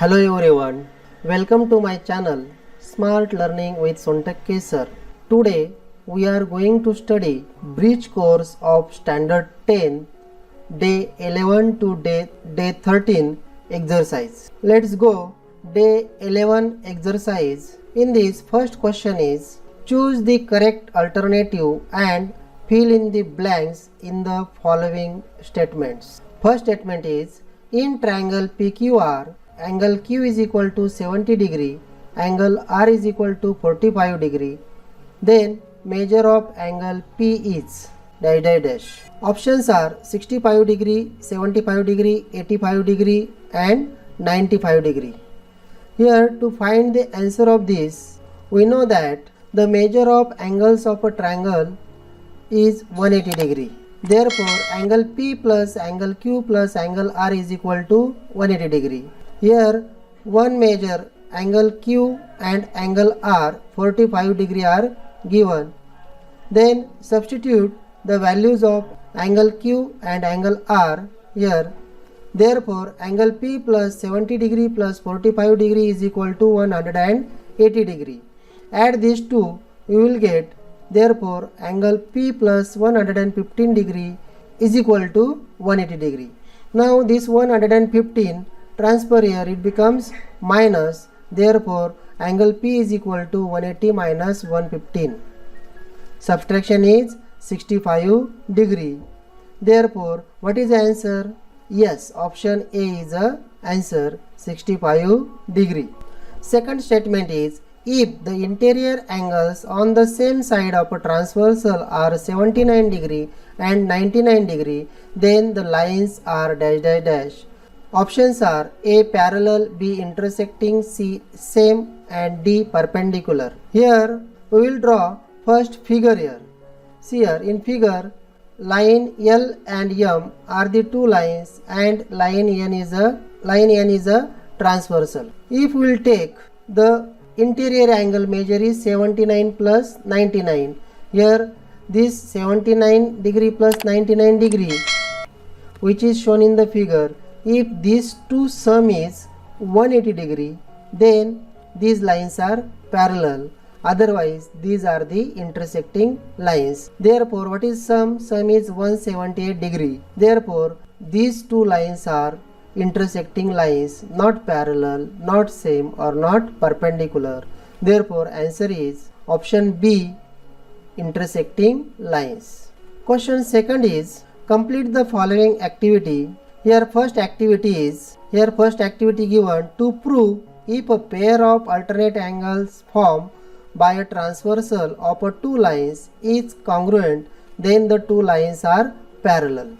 Hello everyone, welcome to my channel Smart Learning with Sontak Kesar. Today we are going to study bridge course of Standard 10 day 11 to day 13 exercise. Let's go day 11 exercise. In this first question is choose the correct alternative and fill in the blanks in the following statements. First statement is in triangle PQR angle Q is equal to 70 degree, angle R is equal to 45 degree. Then measure of angle P is dash dash dash. Options are 65 degree, 75 degree, 85 degree and 95 degree. Here to find the answer of this, we know that the measure of angles of a triangle is 180 degree. Therefore, angle P plus angle Q plus angle R is equal to 180 degree. Here one measure angle Q and angle R 45 degree are given. Then substitute the values of angle Q and angle R here. Therefore angle P plus 70 degree plus 45 degree is equal to 180 degree. Add these two, you will get, therefore angle P plus 115 degree is equal to 180 degree. Now this 115 transfer here, it becomes minus, therefore angle P is equal to 180 minus 115. Subtraction is 65 degree. Therefore what is the answer? Yes, option A is the answer, 65 degree. Second statement is if the interior angles on the same side of a transversal are 79 degree and 99 degree, then the lines are dash dash dash. Options are A parallel, B intersecting, C same and D perpendicular. Here we will draw first figure here. See here in figure, line L and M are the two lines and line N is a transversal. If we will take the interior angle measure is 79 plus 99. Here this 79 degree plus 99 degree which is shown in the figure, if these two sum is 180 degree, then these lines are parallel. Otherwise these are the intersecting lines. Therefore what is sum? Sum is 178 degree. Therefore these two lines are intersecting lines, not parallel, not same or not perpendicular. Therefore answer is option B, intersecting lines. Question second is complete the following activity. Here first activity given to prove if a pair of alternate angles formed by a transversal of a two lines is congruent, then the two lines are parallel.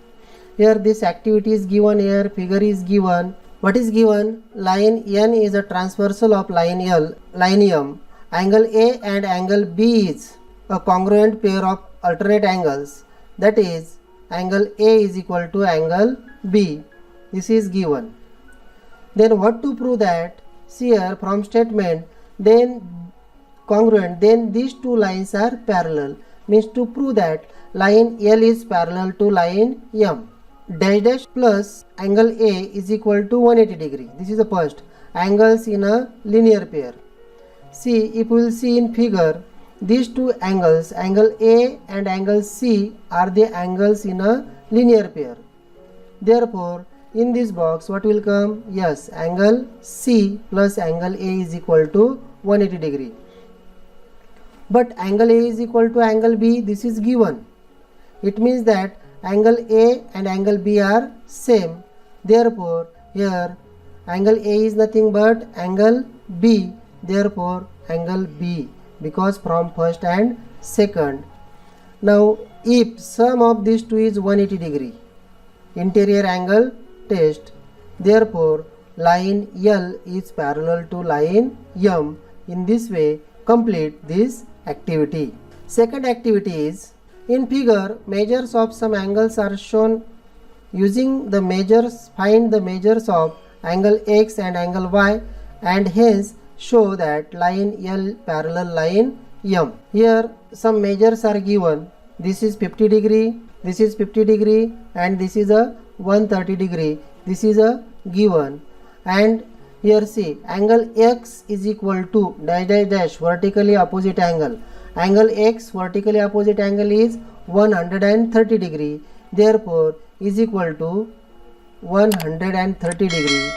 Here this activity is given, here figure is given. What is given? Line N is a transversal of line M. Angle A and angle B is a congruent pair of alternate angles. That is angle A is equal to angle B. This is given. Then what to prove that? See here from statement, then congruent, then these two lines are parallel. Means to prove that line L is parallel to line M. Dash dash plus angle A is equal to 180 degree. This is the first. Angles in a linear pair. See, if we will see in figure, these two angles, angle A and angle C are the angles in a linear pair. Therefore, in this box what will come? Yes, angle C plus angle A is equal to 180 degree. But angle A is equal to angle B, this is given. It means that angle A and angle B are same. Therefore, here angle A is nothing but angle B. Therefore, angle B, because from first and second. Now, if sum of these two is 180 degree, interior angle test, therefore line L is parallel to line M. In this way, complete this activity. Second activity is in figure, measures of some angles are shown. Using the measures, find the measures of angle X and angle Y and hence show that line L parallel line M. Here some measures are given. This is 50 degree, this is 50 degree and this is a 130 degree. This is a given, and Here see, angle x is equal to dash dash dash vertically opposite angle. Angle x vertically opposite angle is 130 degree. Therefore, is equal to 130 degree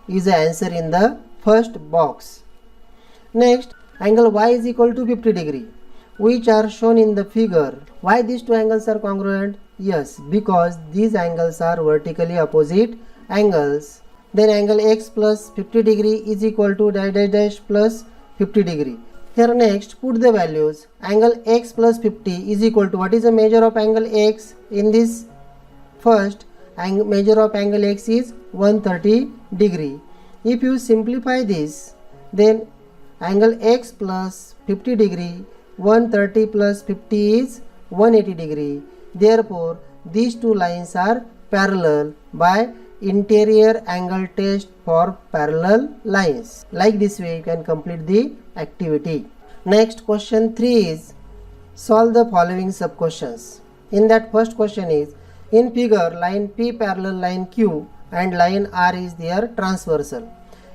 is the answer in the first box. Next, angle y is equal to 50 degree, which are shown in the figure. Why these two angles are congruent? Yes, because these angles are vertically opposite angles. Then angle x plus 50 degree is equal to dash dash dash plus 50 degree. Here next, put the values. Angle x plus 50 is equal to, what is the measure of angle x? In this first, measure of angle x is 130 degree. If you simplify this, then angle x plus 50 degree, 130 plus 50 is 180 degree. Therefore, these two lines are parallel by interior angle test for parallel lines. Like this way you can complete the activity. Next, question 3 is solve the following sub questions. In that first question is, in figure line P parallel line Q and line R is their transversal.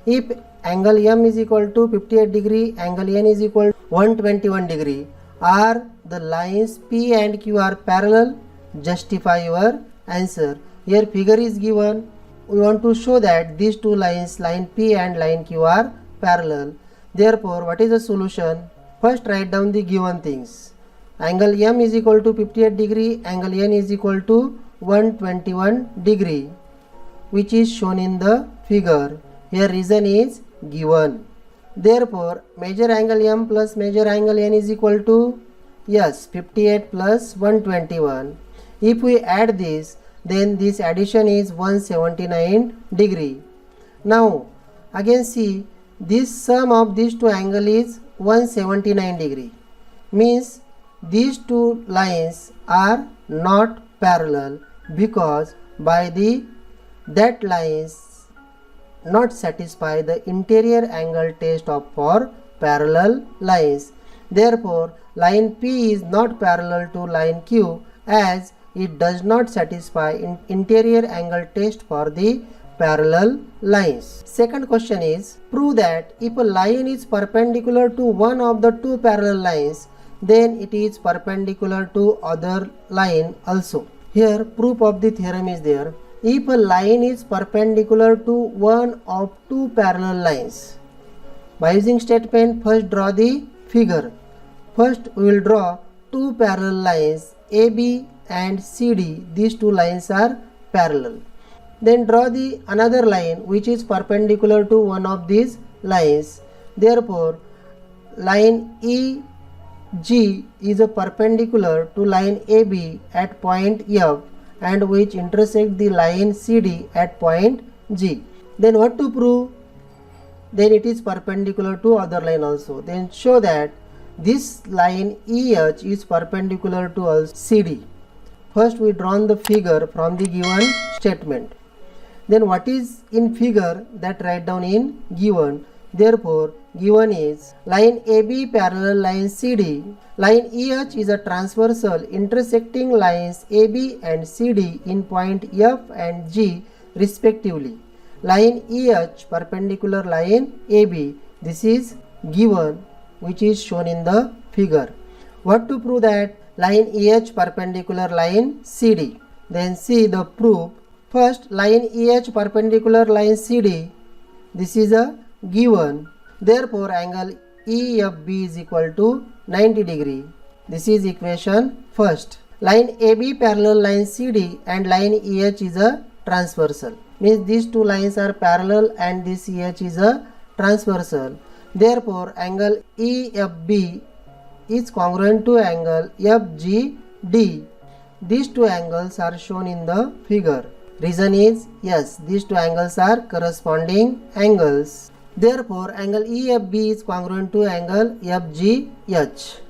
If angle M is equal to 58 degree, angle N is equal to 121 degree, are the lines P and Q are parallel? Justify your answer. Here figure is given. We want to show that these two lines, line P and line Q, are parallel. Therefore, what is the solution? First write down the given things. Angle M is equal to 58 degree, angle N is equal to 121 degree, which is shown in the figure. Here reason is given. Therefore, measure angle M plus measure angle N is equal to, yes, 58 plus 121. If we add this, then this addition is 179 degree. Now, again see, this sum of these two angles is 179 degree. Means these two lines are not parallel because by that lines not satisfy the interior angle test for parallel lines. Therefore, line P is not parallel to line Q as it does not satisfy interior angle test for the parallel lines. Second question is, prove that if a line is perpendicular to one of the two parallel lines, then it is perpendicular to other line also. Here proof of the theorem is there. If a line is perpendicular to one of two parallel lines, by using statement, first draw the figure. First we will draw two parallel lines AB and CD. These two lines are parallel. Then draw the another line which is perpendicular to one of these lines. Therefore, line EG is a perpendicular to line AB at point F and which intersect the line CD at point G. Then what to prove? Then it is perpendicular to other line also. Then show that this line EH is perpendicular to CD. First we drawn the figure from the given statement. Then what is in figure, that write down in given. Therefore, given is line AB parallel line CD. Line EH is a transversal intersecting lines AB and CD in point F and G respectively. Line EH perpendicular line AB. This is given, which is shown in the figure. What to prove that? Line EH perpendicular line CD. Then see the proof. First, line EH perpendicular line CD. This is a given. Therefore, angle EFB is equal to 90 degree. This is equation first. Line AB parallel line CD and line EH is a transversal. Means these two lines are parallel and this EH is a transversal. Therefore, angle EFB is congruent to angle FGD. These two angles are shown in the figure. Reason is, yes, these two angles are corresponding angles. Therefore, angle EFB is congruent to angle FGH.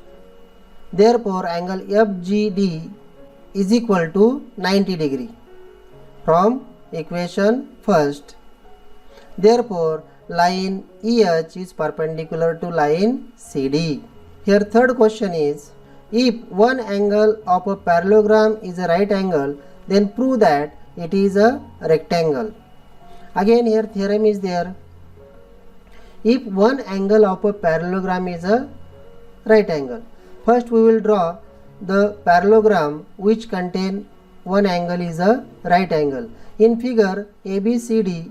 Therefore, angle FGD is equal to 90 degree from equation first. Therefore, line EH is perpendicular to line CD. Here third question is, if one angle of a parallelogram is a right angle, then prove that it is a rectangle. Again here theorem is there. if one angle of a parallelogram is a right angle. First we will draw the parallelogram which contain one angle is a right angle. In figure, ABCD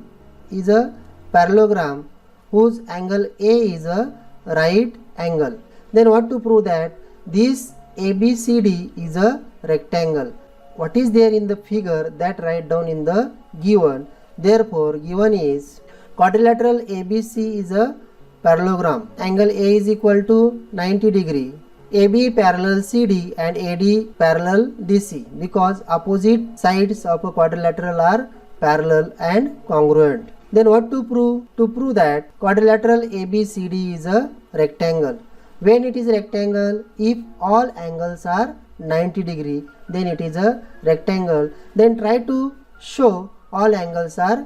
is a parallelogram whose angle A is a right angle. Then what to prove that this ABCD is a rectangle? What is there in the figure that write down in the given? Therefore, given is quadrilateral ABC is a parallelogram. Angle A is equal to 90 degree. AB parallel CD and AD parallel DC, because opposite sides of a quadrilateral are parallel and congruent. Then what to prove? To prove that quadrilateral ABCD is a rectangle. When it is rectangle, if all angles are 90 degree, then it is a rectangle. Then try to show all angles are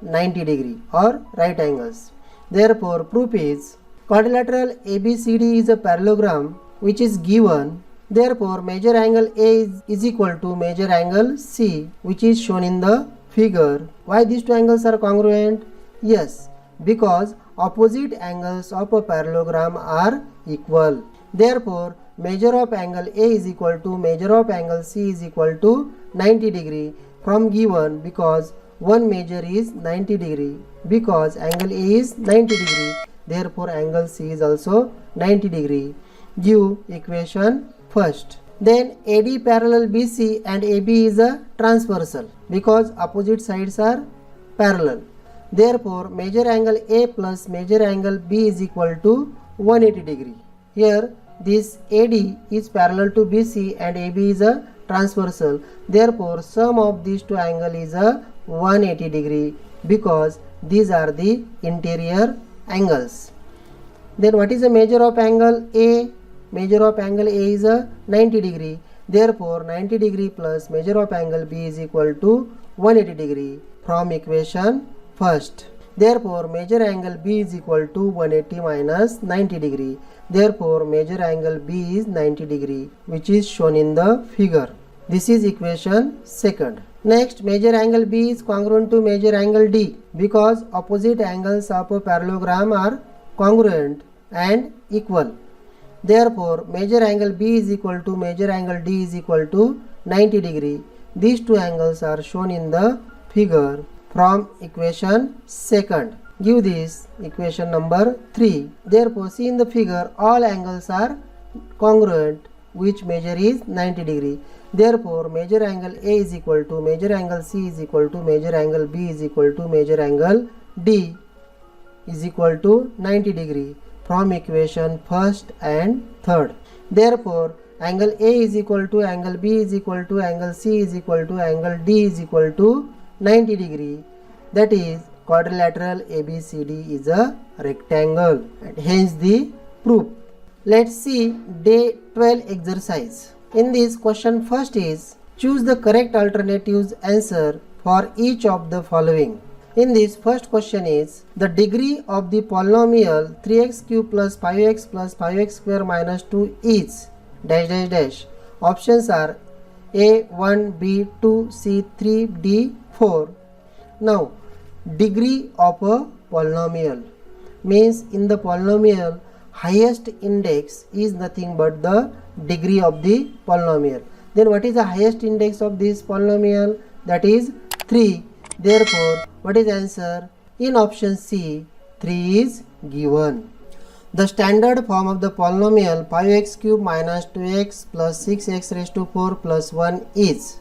90 degree or right angles. Therefore, proof is quadrilateral ABCD is a parallelogram which is given. Therefore, major angle A is equal to major angle C, which is shown in the figure. Why these two angles are congruent? Yes, because opposite angles of a parallelogram are equal. Therefore, measure of angle A is equal to measure of angle C is equal to 90 degree from given, because one measure is 90 degree, because angle A is 90 degree. Therefore, angle C is also 90 degree. Give equation first. Then AD parallel BC and AB is a transversal, because opposite sides are parallel. Therefore, measure angle A plus measure angle B is equal to 180 degree. Here this AD is parallel to BC and AB is a transversal. Therefore, sum of these two angles is a 180 degree, because these are the interior angles. Then what is the measure of angle A? Measure of angle A is a 90 degree. Therefore, 90 degree plus measure of angle B is equal to 180 degree from equation first. Therefore, measure angle B is equal to 180 minus 90 degree. Therefore, measure angle B is 90 degree, which is shown in the figure. This is equation second. Next, measure angle B is congruent to measure angle D, because opposite angles of a parallelogram are congruent and equal. Therefore, measure angle B is equal to measure angle D is equal to 90 degree. These two angles are shown in the figure from equation second. Give this equation number 3. Therefore, see in the figure all angles are congruent, which measure is 90 degree. Therefore, measure angle A is equal to measure angle C is equal to measure angle B is equal to measure angle D is equal to 90 degree from equation first and third. Therefore, angle A is equal to angle B is equal to angle C is equal to angle D is equal to 90 degree. That is, quadrilateral ABCD is a rectangle, and hence the proof. Let's see day 12 exercise. In this question, first is choose the correct alternatives answer for each of the following. In this first question is the degree of the polynomial 3x cube plus 5x square minus 2 is dash dash dash. Options are A 1, B 2, C 3, D 4. Now, degree of a polynomial means in the polynomial highest index is nothing but the degree of the polynomial. Then what is the highest index of this polynomial? That is 3. Therefore, what is answer? In option C, 3 is given. The standard form of the polynomial 5x cube minus 2x plus 6x raised to 4 plus 1 is.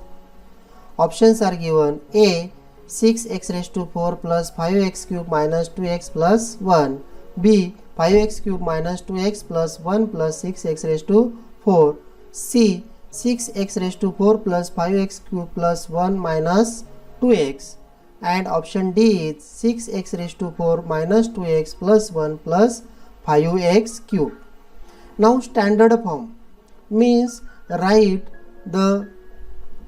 Options are given. A 6x raised to 4 plus 5x cube minus 2x plus 1. B 5x cube minus 2x plus 1 plus 6x raised to 4. C 6x raised to 4 plus 5x cube plus 1 minus 2x. And option D is 6x raised to 4 minus 2x plus 1 plus 5x cube. Now standard form means write the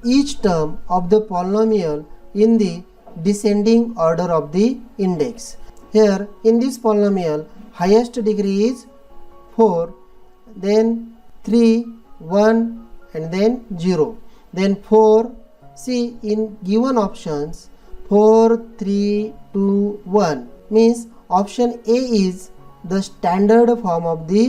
each term of the polynomial in the descending order of the index. Here in this polynomial highest degree is 4, then 3, 1 and then 0. Then 4, see in given options 4, 3, 2, 1 means option A is the standard form of the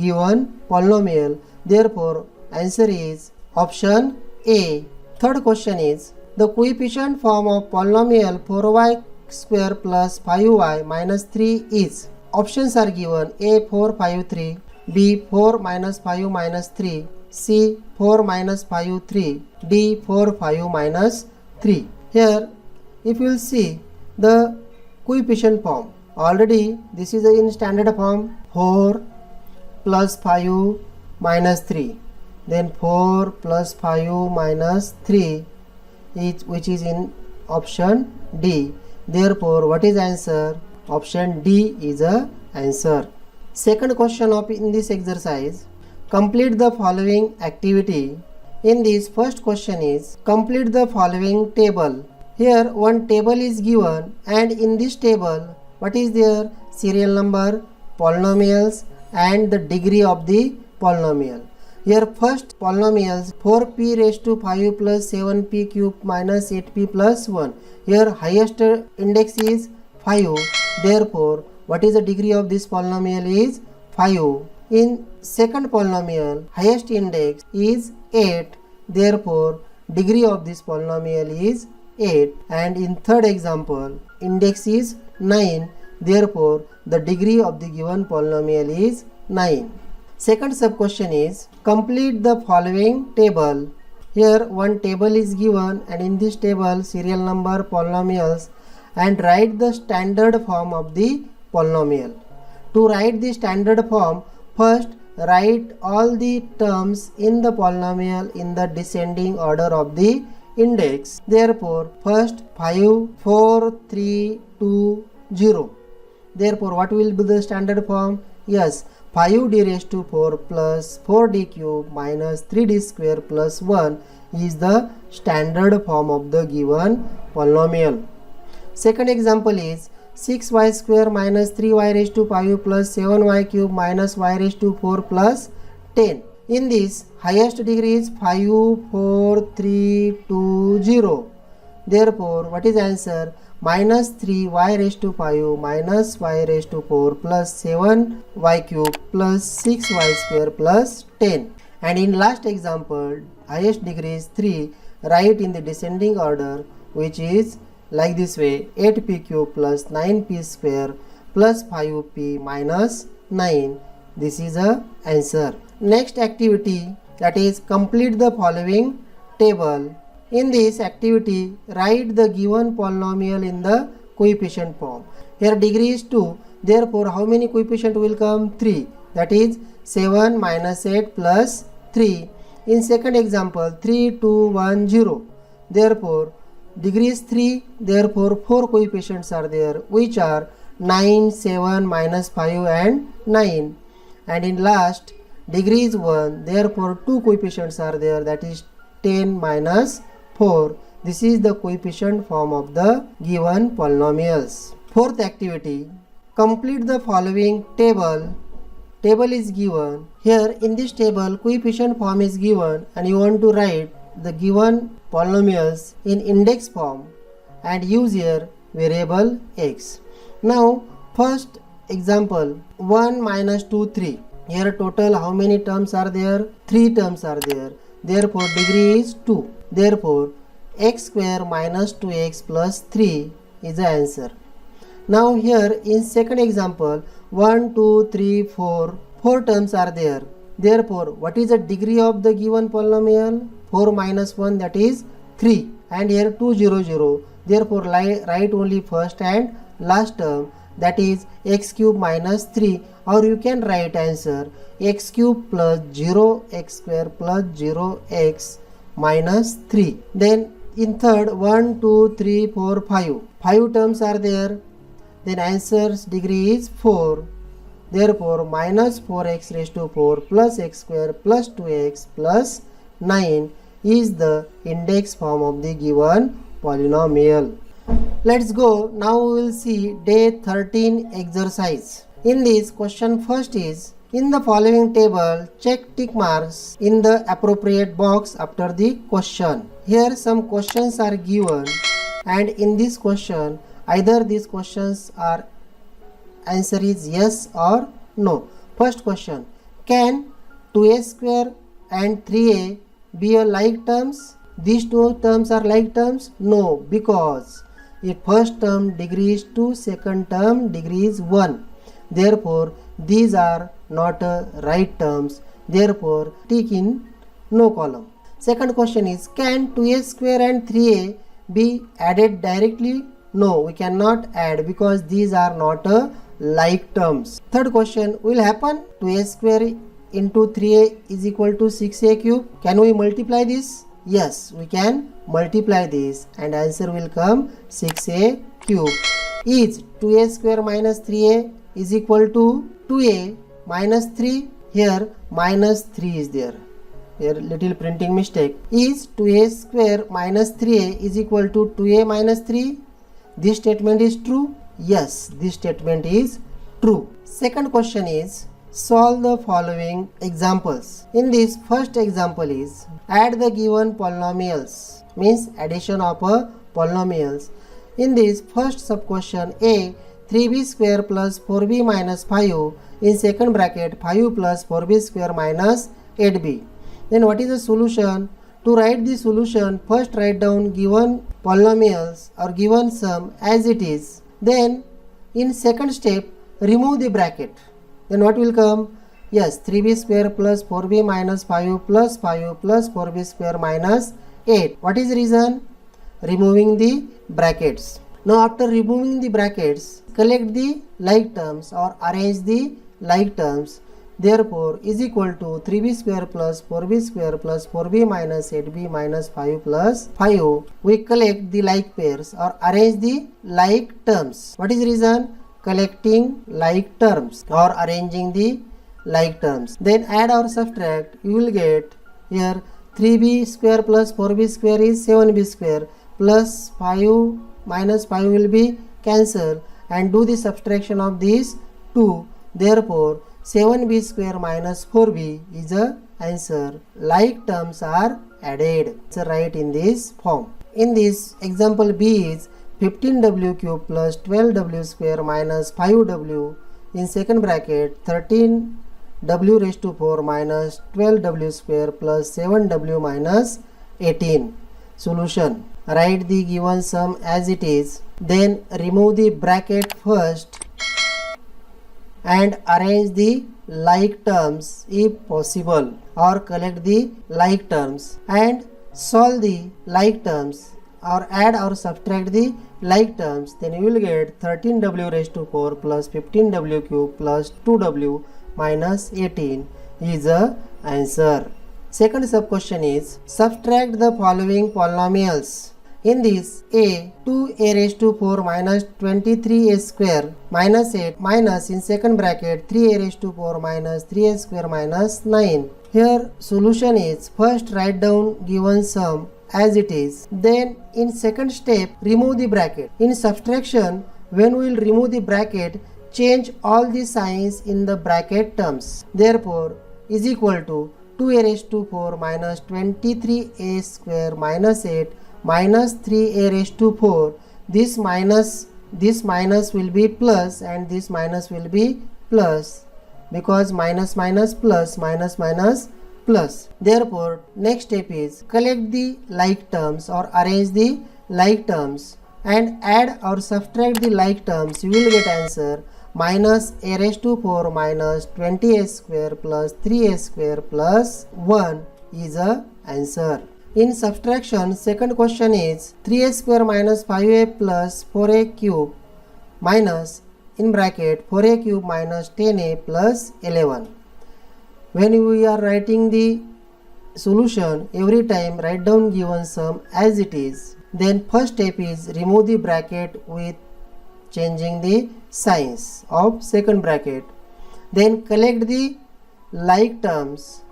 given polynomial. Therefore, answer is option A. Third question is, the coefficient form of polynomial 4y square plus 5y minus 3 is. Options are given: A 4 5 3, B 4 minus 5 minus 3, C 4 minus 5 3, D 4 5 minus 3. Here if you will see the coefficient form, already this is in standard form 4 plus 5 minus 3, then 4 plus 5 minus 3 which is in option D. Therefore, what is answer? Option D is the answer. Second question of in this exercise, complete the following activity. In this first question is, complete the following table. Here one table is given, and in this table what is there? Serial number, polynomials and the degree of the polynomial. Here first polynomials 4p raised to 5 plus 7p cube minus 8p plus 1. Here highest index is 5. Therefore, what is the degree of this polynomial is 5. In second polynomial, highest index is 8. Therefore, degree of this polynomial is 8. And in third example, index is 9. Therefore, the degree of the given polynomial is 9. Second sub question is, complete the following table. Here one table is given, and in this table serial number, polynomials, and write the standard form of the polynomial. To write the standard form, first write all the terms in the polynomial in the descending order of the index. Therefore, first 5, 4, 3, 2, 0. Therefore, what will be the standard form? Yes, 5d raised to 4 plus 4d cube minus 3d square plus 1 is the standard form of the given polynomial. Second example is 6y square minus 3y raised to 5 plus 7y cube minus y raised to 4 plus 10. In this, highest degree is 5, 4, 3, 2, 0. Therefore, what is answer? Minus 3y raised to 5 minus y raised to 4 plus 7y cube plus 6y square plus 10. And in last example, highest degree is 3. Write in the descending order, which is like this way: 8p cube plus 9p square plus 5p minus 9. This is the answer. Next activity, that is complete the following table. In this activity, write the given polynomial in the coefficient form. Here degree is 2. Therefore, how many coefficient will come? 3. That is 7 minus 8 plus 3. In second example, 3, 2, 1, 0. Therefore, degree is 3. Therefore, 4 coefficients are there, which are 9, 7, minus 5 and 9. And in last, degree is 1. Therefore, 2 coefficients are there, that is 10 minus 4. This is the coefficient form of the given polynomials. Fourth activity, complete the following table. Table is given. Here in this table, coefficient form is given, and you want to write the given polynomials in index form and use here variable x. Now first example, 1 minus 2 3. Here total how many terms are there? 3 terms are there. Therefore, degree is 2. Therefore, x square minus 2x plus 3 is the answer. Now here in second example, 1, 2, 3, 4, 4 terms are there. Therefore, what is the degree of the given polynomial? 4 minus 1, that is 3. And here 2, 0, 0. Therefore, write only first and last term, that is x cube minus 3, or you can write answer x cube plus 0 x square plus 0 x minus 3. Then in third, 1, 2, 3, 4, 5. 5 terms are there. Then answer's degree is 4. Therefore, minus 4x raised to 4 plus x square plus 2x plus 9 is the index form of the given polynomial. Let's go. Now we will see day 13 exercise. In this question, first is, in the following table, check tick marks in the appropriate box after the question. Here some questions are given, and in this question, either these questions are answer is yes or no. First question, can 2a square and 3a be a like terms? These two terms are like terms? No, because if first term degree is 2, second term degree is 1. Therefore, these are not right terms. Therefore, tick in no column. Second question is, can 2a square and 3a be added directly? No, we cannot add because these are not like terms. Third question, will happen 2a square into 3a is equal to 6a cube. Can we multiply this? Yes, we can multiply this and answer will come 6a cube. Is 2a square minus 3a is equal to 2a minus 3? Here minus 3 is there. Here little printing mistake. Is 2a square minus 3a is equal to 2a minus 3? This statement is true? Yes, this statement is true. Second question is, solve the following examples. In this first example is, add the given polynomials, means addition of polynomials. In this first sub question A, 3b square plus 4b minus 5, in second bracket 5 plus 4b square minus 8b. Then what is the solution? To write the solution, first write down given polynomials or given sum as it is. Then in second step, remove the bracket. Then what will come? Yes, 3b square plus 4b minus 5 plus 5 plus 4b square minus 8. What is the reason? Removing the brackets. Now after removing the brackets, collect the like terms or arrange the like terms. Therefore, is equal to 3b square plus 4b square plus 4b minus 8b minus 5 plus 5. We collect the like pairs or arrange the like terms. What is the reason? Collecting like terms or arranging the like terms. Then add or subtract, you will get here 3b square plus 4b square is 7b square plus 5 minus 5 will be cancelled and do the subtraction of these two. Therefore, 7b square minus 4b is the answer. Like terms are added. So write in this form. In this example B is 15w cube plus 12w square minus 5w, in second bracket 13w raised to 4 minus 12w square plus 7w minus 18. Solution. Write the given sum as it is. Then remove the bracket first and arrange the like terms if possible, or collect the like terms and solve the like terms or add or subtract the like terms. Then you will get 13w raised to 4 plus 15w cube plus 2w minus 18 is the answer. Second sub question is, subtract the following polynomials. In this A, 2a raised to 4 minus 23a square minus 8 minus in second bracket 3a raised to 4 minus 3a square minus 9. Here solution is, first write down given sum as it is. Then in second step, remove the bracket. In subtraction, when we will remove the bracket, change all the signs in the bracket terms. Therefore, is equal to 2a raised to 4 minus 23a square minus 8 minus 3a raised to 4. This minus will be plus and this minus will be plus, because minus minus plus minus minus plus. Therefore, next step is collect the like terms or arrange the like terms and add or subtract the like terms. You will get answer minus a raised to 4 minus 20a square plus 3a square plus 1 is the answer. In subtraction, second question is 3a square minus 5a plus 4a cube minus in bracket 4a cube minus 10a plus 11. When we are writing the solution, every time write down given sum as it is. Then first step is remove the bracket with changing the signs of second bracket. Then collect the like terms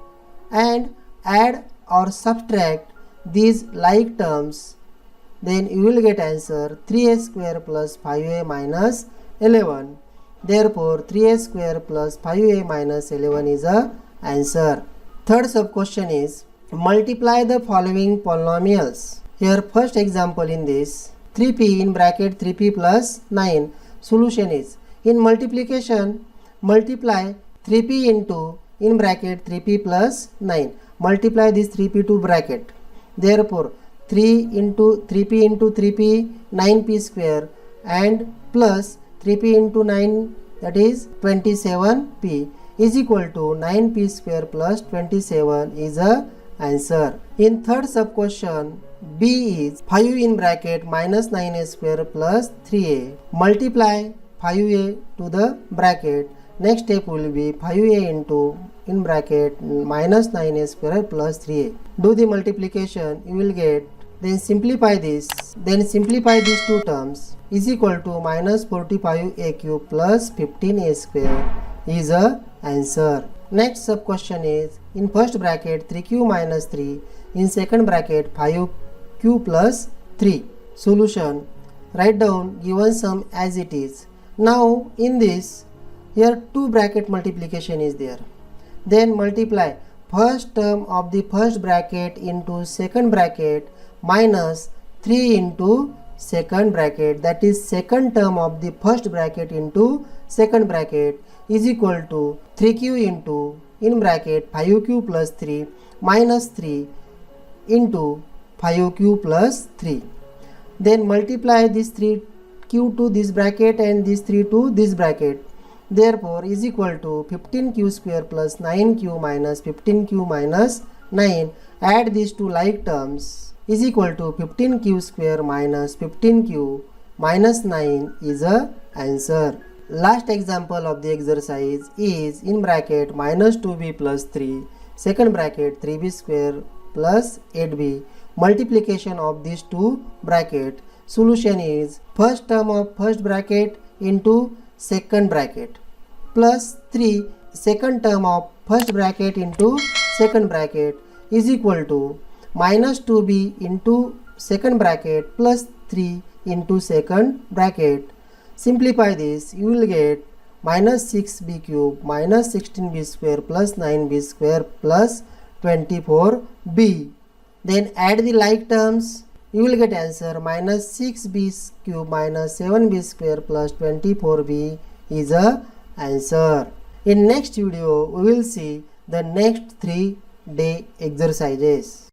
and add or subtract these like terms. Then you will get answer 3a square plus 5a minus 11. Therefore, 3a square plus 5a minus 11 is the answer. Third sub question is, multiply the following polynomials. Here first example in this 3p in bracket 3p plus 9. Solution is, In multiplication, multiply 3p into in bracket 3p plus 9. Multiply this 3p to bracket. Therefore, 3p into 3p 9p square and plus 3p into 9, that is 27p, is equal to 9p square plus 27 is a answer. In third sub question, B is 5 in bracket minus 9a square plus 3a. Multiply 5a to the bracket. Next step will be 5a into in bracket minus 9a square plus 3a. Do the multiplication, you will get, then simplify this, then simplify these two terms, is equal to minus 45a cube plus 15a square is a answer. Next sub question is, in first bracket 3q minus 3, in second bracket 5q plus 3. Solution, write down given sum as it is. Now in this, here two bracket multiplication is there. Then multiply first term of the first bracket into second bracket minus 3 into second bracket, that is second term of the first bracket into second bracket, is equal to 3q into in bracket 5q plus 3 minus 3 into 5q plus 3. Then multiply this 3q to this bracket and this 3 to this bracket. Therefore, is equal to 15q square plus 9q minus 15q minus 9. Add these two like terms, is equal to 15q square minus 15q minus 9 is a answer. Last example of the exercise is in bracket minus 2b plus 3, second bracket 3b square plus 8b. Multiplication of these two bracket. Solution is first term of first bracket into second bracket plus 3 second term of first bracket into second bracket is equal to minus 2b into second bracket plus 3 into second bracket. Simplify this, you will get minus 6b cube minus 16b square plus 9b square plus 24b. Then add the like terms, you will get answer minus 6b cube minus 7b square plus 24b is a answer. In next video, we will see the next 3-day exercises.